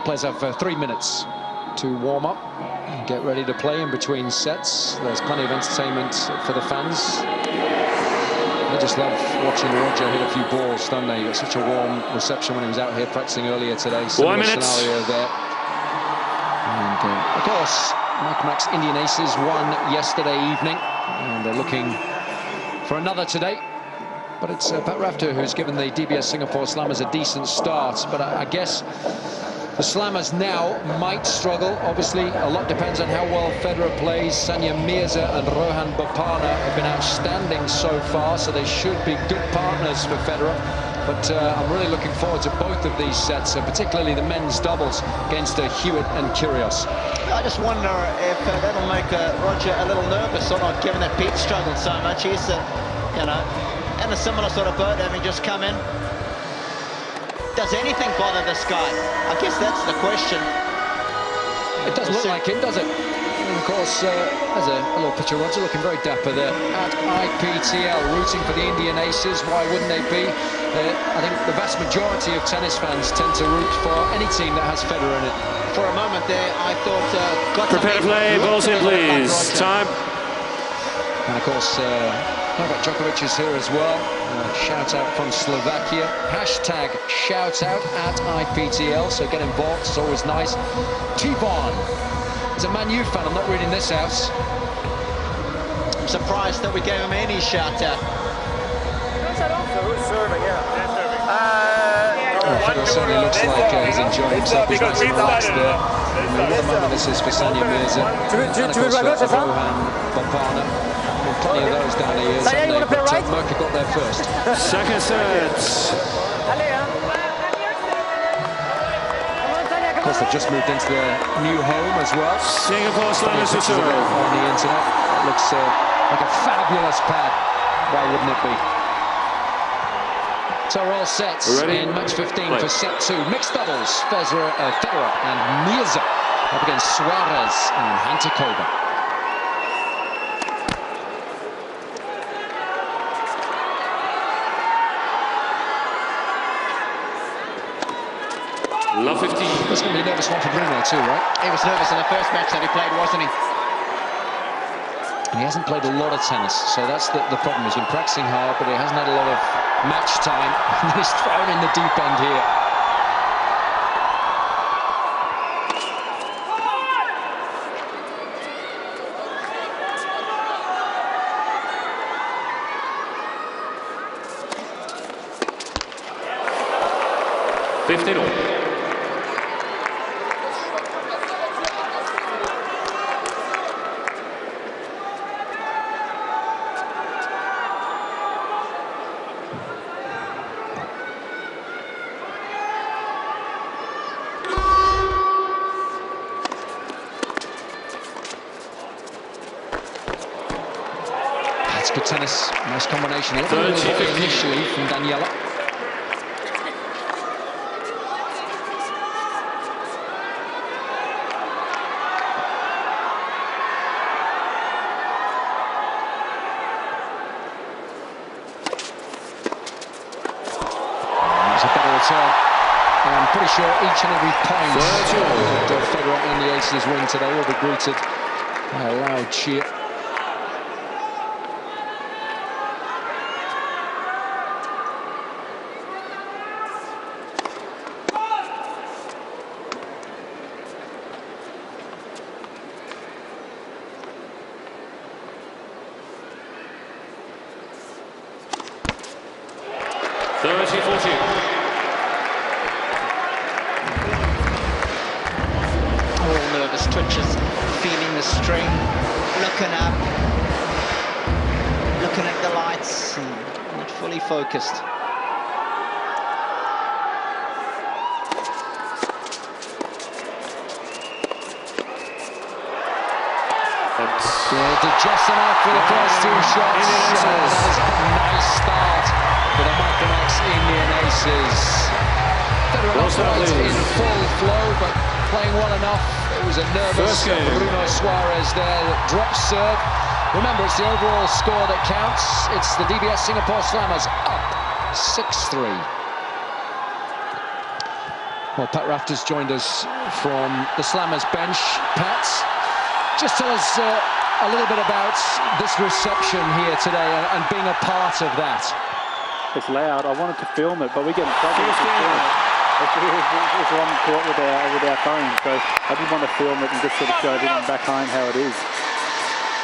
Players have 3 minutes to warm up and get ready to play in between sets. There's plenty of entertainment for the fans. I just love watching Roger hit a few balls, don't they? He got such a warm reception when he was out here practicing earlier today. Similar scenario there. And of course, Max Indian Aces won yesterday evening, and they're looking for another today. But it's Pat Rafter who's given the DBS Singapore Slammers a decent start. But I guess the Slammers now might struggle. Obviously, a lot depends on how well Federer plays. Sania Mirza and Rohan Bopana have been outstanding so far, so they should be good partners for Federer. But I'm really looking forward to both of these sets, particularly the men's doubles against Hewitt and Kyrgios. I just wonder if that'll make Roger a little nervous or not, given that Pete struggled so much. He's, you know, in a similar sort of boat, having just come in. Does anything bother this guy? I guess that's the question. It doesn't look like it, does it? And of course, there's a little picture of Roger looking very dapper there at IPTL, rooting for the Indian Aces. Why wouldn't they be? I think the vast majority of tennis fans tend to root for any team that has Federer in it. For a moment there, I thought... Prepare to play, balls in please. Time. And of course, Novak Djokovic is here as well. Shout out from Slovakia. Hashtag shout out at IPTL, so get involved, it's always nice. T-Bond is a Man U fan, I'm not reading this out. I'm surprised that we gave him any shout out. Who's serving? Federer certainly looks like he's enjoying himself. He's nice and relaxed there. What a moment this is for Sania Mirza. And of course, Rohan Bopana. Plenty of those down the years, haven't they? But Murphy got there first. Second set. Of course, they've just moved into their new home as well. Singapore Slammers to serve. On the internet. It looks like a fabulous pad. Why wouldn't it be? So we're all sets in match 15 for set 2. Mixed doubles, Federer and Mirza up against Soares and Hantuchova. Love 15. That's going to be a nervous one for Bruno too, right? He was nervous in the first match that he played, wasn't he? And he hasn't played a lot of tennis, so that's the problem. He's been practicing hard, but he hasn't had a lot of match time. And he's thrown in the deep end here. That's good tennis, nice combination. A little bit initially from Daniela. It's a better return. I'm pretty sure each and every point that Federer and the Aces win today will be greeted by a loud cheer. All nervous twitches, feeling the strain, looking up, looking at the lights, not fully focused. They did just enough for the first 2 shots. That was a nice start for the Max Indian Aces. Federer not quite in full flow, but playing well enough. It was a nervous Bruno Soares there that dropped serve. Remember, it's the overall score that counts. It's the DBS Singapore Slammers up 6-3. Well, Pat Rafter's joined us from the Slammers bench. Pat, just tell us a little bit about this reception here today and being a part of that. It's loud. I wanted to film it, but we get in trouble with film it. It's on court with our phone, so I didn't want to film it and just sort of show everyone back home how it is.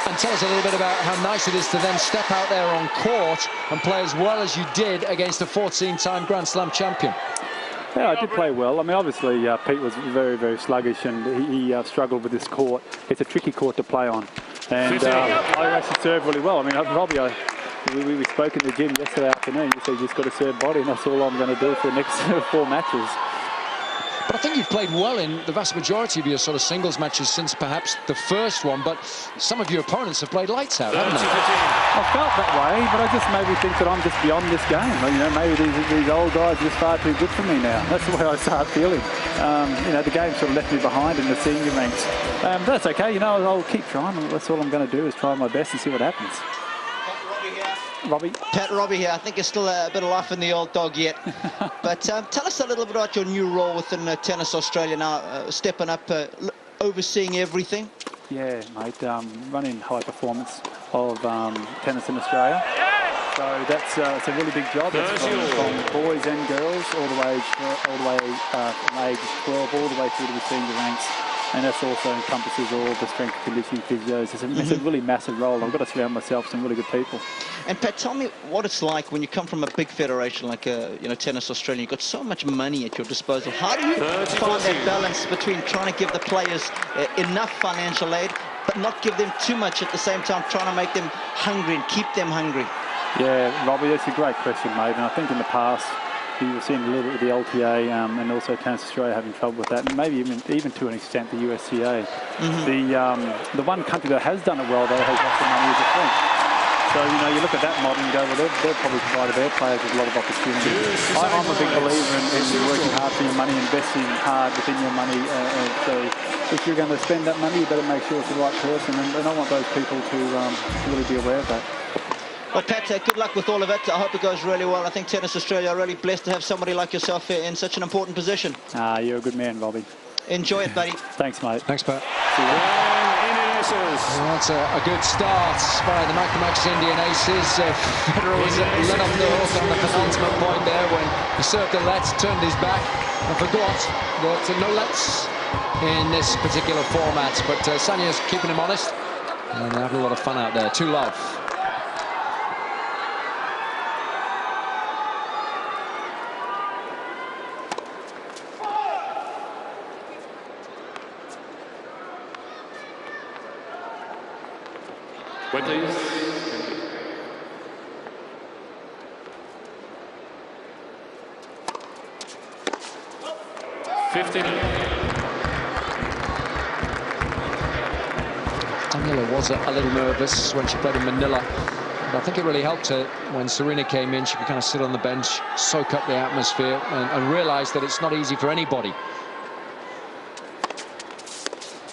And tell us a little bit about how nice it is to then step out there on court and play as well as you did against a 14-time Grand Slam champion. Yeah, I did play well. I mean, obviously, Pete was very, very sluggish, and he struggled with this court. It's a tricky court to play on. And I actually served really well. I mean, Robbie, we spoke in the gym yesterday afternoon. You said you just got to serve body, and that's all I'm going to do for the next 4 matches. But I think you've played well in the vast majority of your sort of singles matches since perhaps the first one, but some of your opponents have played lights out, haven't they? I felt that way, but I just maybe think that I'm just beyond this game. You know, maybe these old guys are just far too good for me now. That's the way I start feeling. You know, the game sort of left me behind in the senior ranks. But that's okay, you know, I'll keep trying. That's all I'm going to do is try my best and see what happens. Robbie. Pat Robbie here. I think there's still a bit of life in the old dog yet. But tell us a little bit about your new role within Tennis Australia now, stepping up, overseeing everything. Yeah, mate, running high performance of tennis in Australia. So that's it's a really big job. It's from boys and girls all the way from age 12 all the way through to the senior ranks. And that also encompasses all the strength and conditioning physios. It's a really massive role. I've got to surround myself with some really good people. And Pat, tell me what it's like when you come from a big federation like Tennis Australia. You've got so much money at your disposal. How do you find that balance between trying to give the players enough financial aid, but not give them too much at the same time, trying to make them hungry and keep them hungry? Yeah, Robbie, that's a great question, mate. And I think in the past, you were seeing a little bit of the LTA and also Tennis Australia having trouble with that, and maybe even to an extent the USCA. The one country that has done it well, though, has lots of money is the French. So, you know, you look at that model and go, well, they've probably provided their players with a lot of opportunity. I'm a big believer in working hard for your money, investing hard within your money. So if you're going to spend that money, you better make sure it's the right person, and I want those people to really be aware of that. Well, Pat, good luck with all of it. I hope it goes really well. I think Tennis Australia are really blessed to have somebody like yourself in such an important position. You're a good man, Robbie. Enjoy it, buddy. Thanks, mate. Thanks, Pat. Well, that's a good start by the Max Indian Aces. Federer was let off the hook on the penultimate point there when he served a let, turned his back, and forgot that no lets in this particular format. But Sania's keeping him honest, and they're having a lot of fun out there. 2-love. Wait, please. Daniela was a little nervous when she played in Manila, but I think it really helped her when Serena came in. She could kind of sit on the bench, soak up the atmosphere, and realise that it's not easy for anybody.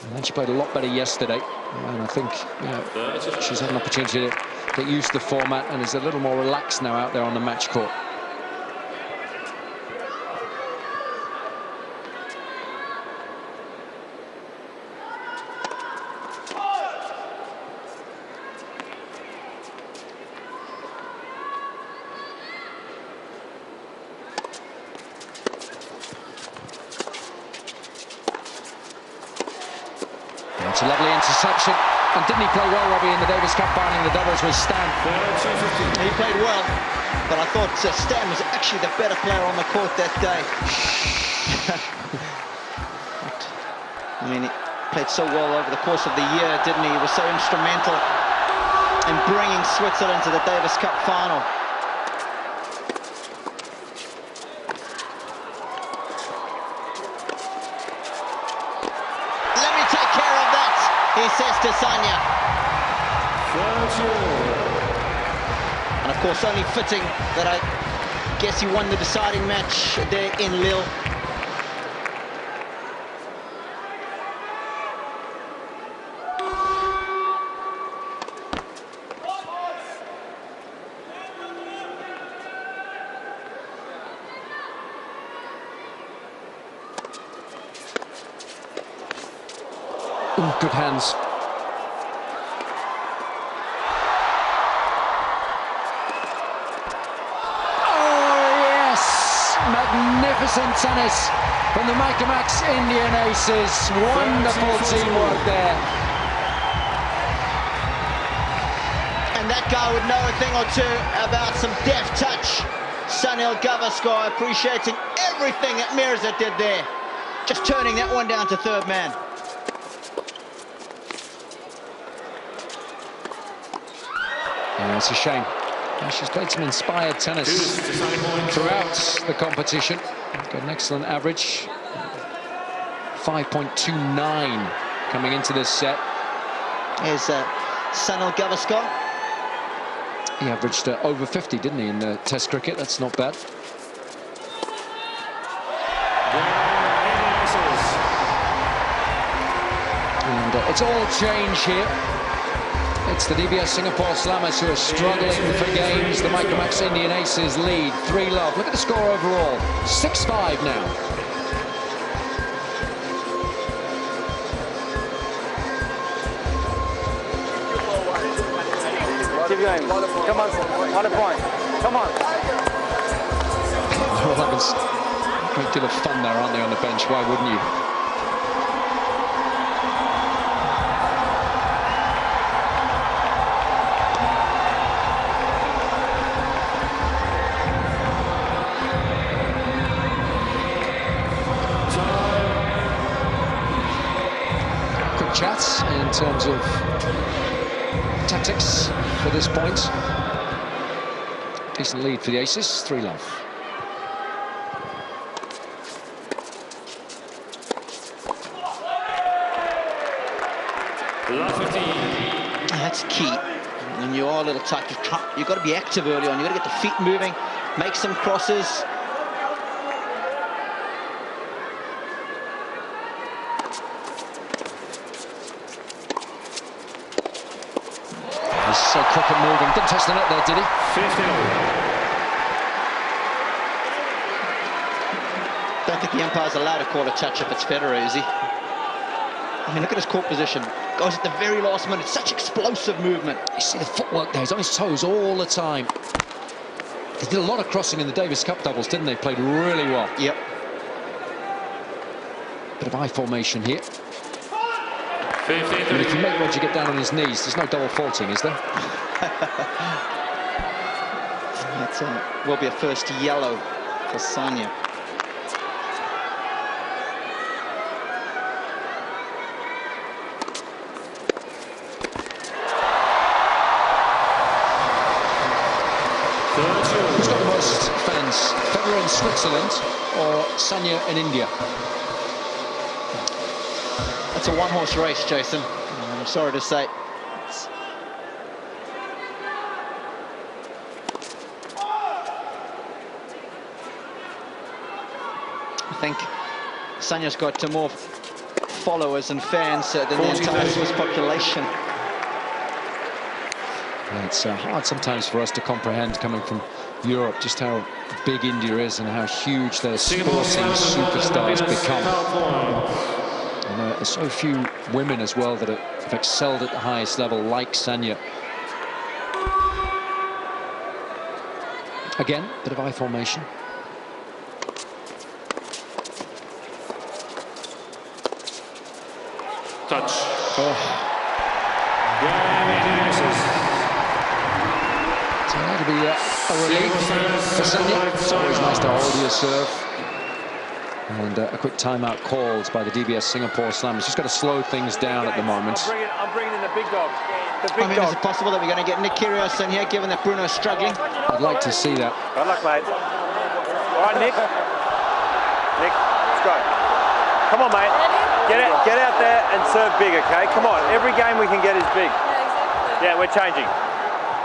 And then she played a lot better yesterday, and I think she's had an opportunity to get used to the format and is a little more relaxed now out there on the match court. It's a lovely interception. And didn't he play well, Robbie, in the Davis Cup final in the doubles with Stan? He played well, but I thought Stan was actually the better player on the court that day. I mean, he played so well over the course of the year, didn't he? He was so instrumental in bringing Switzerland to the Davis Cup final. He says to Sania. And of course, only fitting that I guess he won the deciding match there in Lille. Good hands. Magnificent tennis from the Max Indian aces. Wonderful teamwork there. And that guy would know a thing or two about some deft touch. Sania Mirza appreciating everything that Mirza did there. Just turning that one down to third man. Yeah, it's a shame. She's played some inspired tennis throughout the competition. Got an excellent average. 5.29 coming into this set. Here's Sania Mirza. He averaged over 50, didn't he, in the Test cricket? That's not bad. And it's all change here. It's the DBS Singapore Slammers who are struggling for games. The Max Indian Aces lead 3-love. Look at the score overall, 6-5 now. Keep going. Come on, 1 point. Come on. Well, that was a great deal of fun there, aren't they, on the bench? Why wouldn't you? Chats in terms of tactics for this point. Decent lead for the Aces, 3-love. That's key. When you are a little tight, you've got to be active early on. You've got to get the feet moving, make some crosses. So quick and moving. Didn't touch the net there, did he? 50. Don't think the umpire's allowed to call a touch if it's Federer, is he? I mean, look at his court position. Goes at the very last minute. Such explosive movement. You see the footwork there. He's on his toes all the time. They did a lot of crossing in the Davis Cup doubles, didn't they? Played really well. Yep. Bit of eye formation here. 53. I mean, if you make Roger get down on his knees, there's no double faulting, is there? That will be a first yellow for Sania. Who's got the most fans? Federer in Switzerland or Sania in India? It's a one-horse race, Jason. I'm sorry to say. I think Sania's got more followers and fans than the entire Swiss population. Yeah, it's hard sometimes for us to comprehend, coming from Europe, just how big India is and how huge their sporting superstars become. And there's so few women as well that have excelled at the highest level, like Sania. Again, bit of eye formation. Touch. Oh. So that'll be a relief for Sania. It's always nice to hold your serve. And a quick timeout called by the DBS Singapore Slammers. Just got to slow things down at the moment. I'm bringing in the big dog. The big Is it possible that we're going to get Nick Kyrgios in here, given that Bruno's struggling? I'd like to see that. Good luck, mate. All right, Nick. Nick, let's go. Come on, mate. Get out there and serve big, okay? Come on. Every game we can get is big. Yeah, we're changing.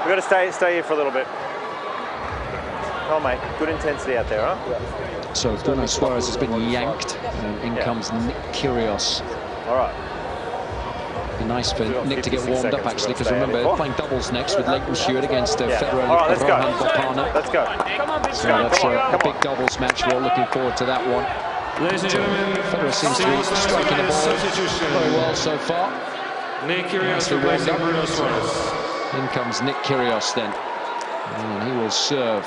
We've got to stay here for a little bit. Come on, mate. Good intensity out there, huh? Yeah. So Bruno Soares has been yanked, and in comes Nick Kyrgios. All right. Be nice for Nick to get warmed up, actually, because remember, they're playing doubles next with Leighton Stewart against Federer and Rohan Bopanna. Let's go. So that's a big doubles match. We're all looking forward to that one. Ladies and gentlemen, Federer seems to be striking the ball very well so far. Nick Kyrgios replacing Bruno Soares. In comes Nick Kyrgios then. And he will serve.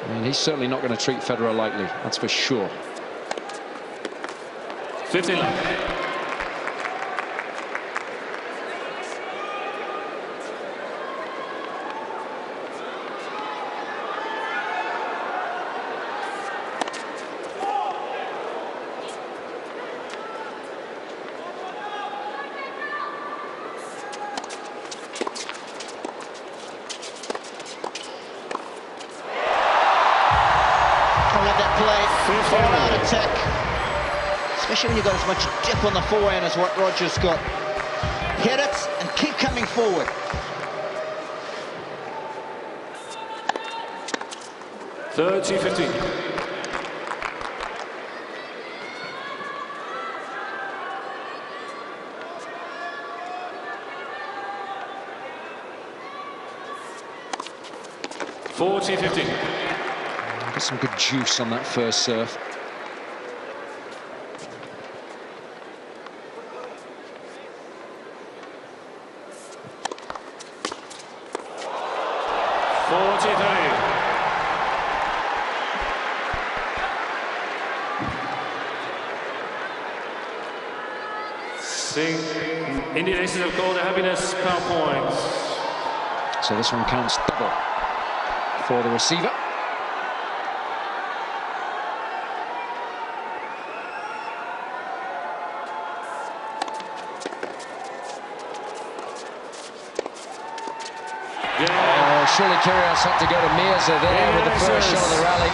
I mean, he's certainly not going to treat Federer lightly, that's for sure. 15 love. All-out attack, especially when you've got as much dip on the forehand as what Roger's got. Hit it and keep coming forward. Thirty 15. Got some good juice on that first serve. Indian aces have called a happiness power points. So this one counts double for the receiver. Surely Kyrgios had to go to Mirza there with the first shot of the rally.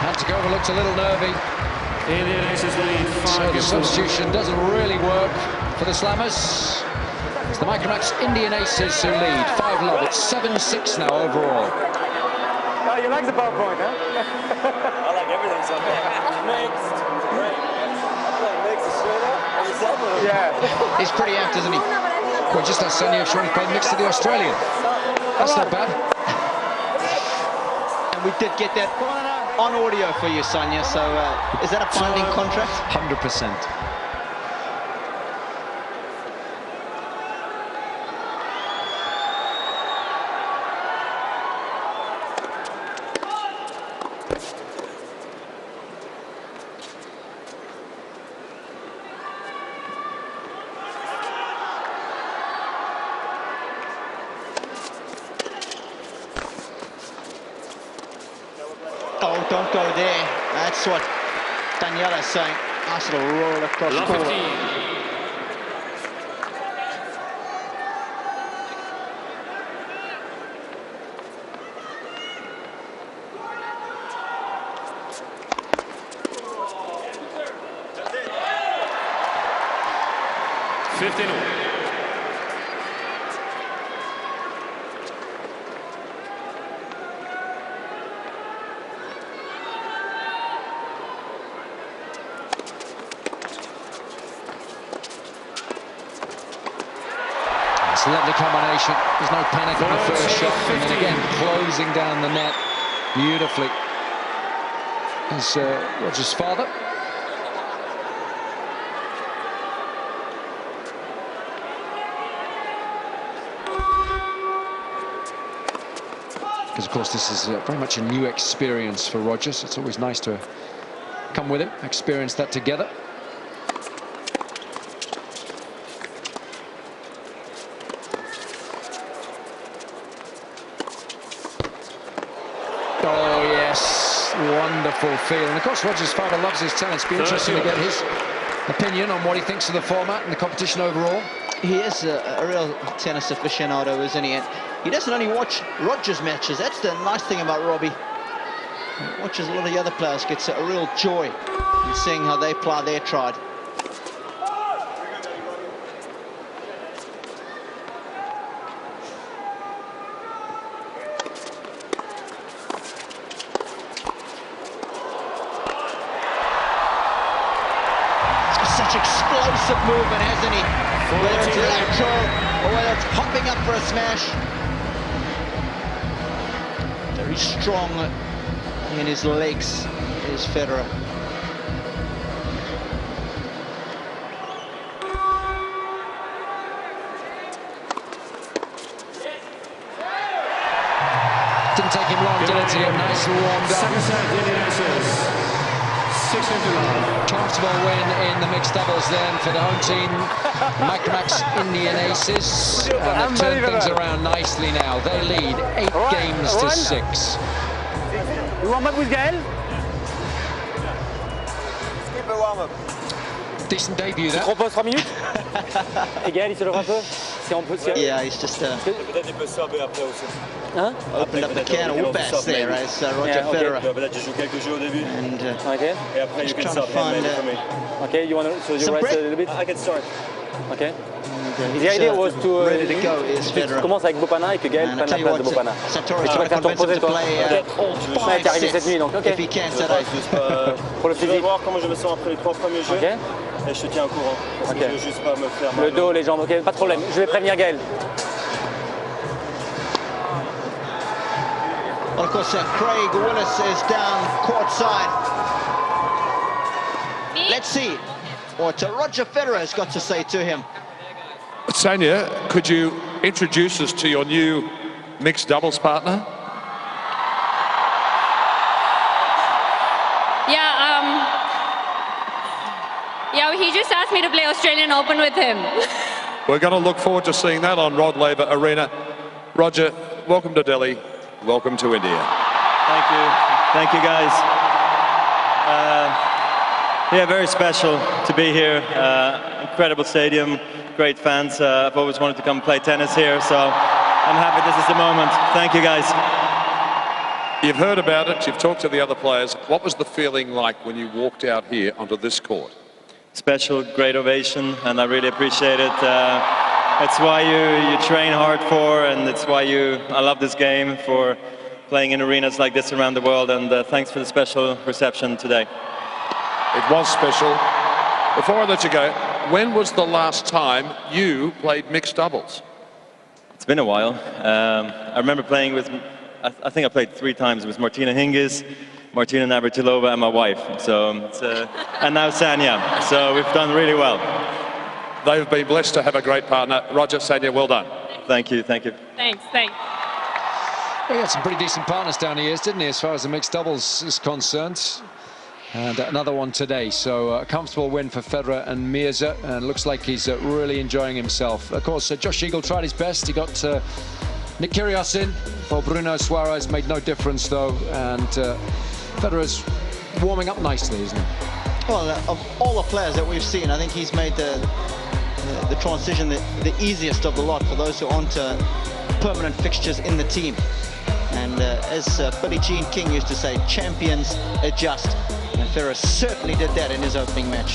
Hantuchova looked a little nervy. Indian aces lead 5. So the substitution doesn't really work for the Slammers. It's the Micromax Indian Aces who lead 5-love. It's 7-6 now overall. Oh, you like the ball point, huh? I like everything so far. Mixed. Great. I play mixed straight up on the cell phone. Yeah. He's pretty apt, isn't he? Well, just as Sania if she wanted to play mixed to the Australian. That's not bad. And we did get that on audio for you, Sania. So is that a binding contract? 100%. Oh, don't go there. That's what Daniela's saying. Nice little roll across Love court. 15. It's a lovely combination. There's no panic on the first shot. And then again, closing down the net beautifully. Is Roger's father. Because, of course, this is very much a new experience for Roger, so it's always nice to come with him, experience that together. Oh, yes, wonderful feel. And, of course, Roger's father loves his tennis. It'll be interesting to get his opinion on what he thinks of the format and the competition overall. He is a real tennis aficionado, isn't he? And he doesn't only watch Roger's matches. That's the nice thing about Robbie. He watches a lot of the other players, gets a real joy in seeing how they ply their trade. Such explosive movement, hasn't he? Whether it's lateral or whether it's hopping up for a smash. Very strong in his legs is Federer. Didn't take him long, did it, to get nice and warmed up. Second set, Indian Aces. 6-50 love. Comfortable win in the mixed doubles then for the home team. Max Indian Aces. And they've turned things around nicely now. They lead 8 games to 6. You warm up with Gael? Skip a warm up. Decent debut there. Propose 3 minutes. Et Gael, il se lève un peu. Yeah, he's just Peut-être il peut saber après aussi. opened up the can of whoop-ass there, right? It's Roger Federer. Peut-être je joue quelques jeux au début. And Okay. Et après, you just can trying to start find for me. Okay, you want to so you Some rest break? a little bit? I can start. Okay. he's, The idea was to ready to go is tu Federer. commences avec Bopana et que Gael And I prenne tell la you place de what, Bopana. Santoro is Tu trying vas to faire ton convince him to posé, toi. play Ouais, 5 t'es arrivé cette sets nuit, donc ok. if he can Je set vais up. juste pas... Pour le Je vais physique. voir comment je me sens après les 3 premiers jeux. Ok. Et je te tiens au courant. Parce que Ok. je veux juste pas me faire mal. Le dos, les jambes, ok, pas de problème. Je vais prévenir Gael. Well, of course, Craig Willis is down courtside. Let's see what Roger Federer has got to say to him. Sania, could you introduce us to your new mixed doubles partner? Yeah, he just asked me to play Australian Open with him. We're going to look forward to seeing that on Rod Laver Arena. Roger, welcome to Delhi. Welcome to India. Thank you. Thank you, guys. Yeah, very special to be here. Incredible stadium, great fans. I've always wanted to come play tennis here, so I'm happy this is the moment. Thank you, guys. You've heard about it, you've talked to the other players. What was the feeling like when you walked out here onto this court? Special, great ovation, and I really appreciate it. It's why you train hard for, and it's why I love this game, for playing in arenas like this around the world, and thanks for the special reception today. It was special. Before I let you go, when was the last time you played mixed doubles? It's been a while. I remember playing with, I think I played 3 times with Martina Hingis, Martina Navratilova, and my wife. So, and now Sania. So we've done really well. They've been blessed to have a great partner. Roger, Sania, well done. Thank you, thank you. Thanks. Well, he had some pretty decent partners down the years, didn't he, as far as the mixed doubles is concerned. And another one today, so a comfortable win for Federer and Mirza, and looks like he's really enjoying himself. Of course, Josh Eagle tried his best. He got Nick Kyrgios in for Bruno Soares, made no difference though, and Federer's warming up nicely, isn't he? Well, of all the players that we've seen, I think he's made the transition the easiest of the lot for those who aren't permanent fixtures in the team. And as Billie Jean King used to say, champions adjust. And Federer certainly did that in his opening match.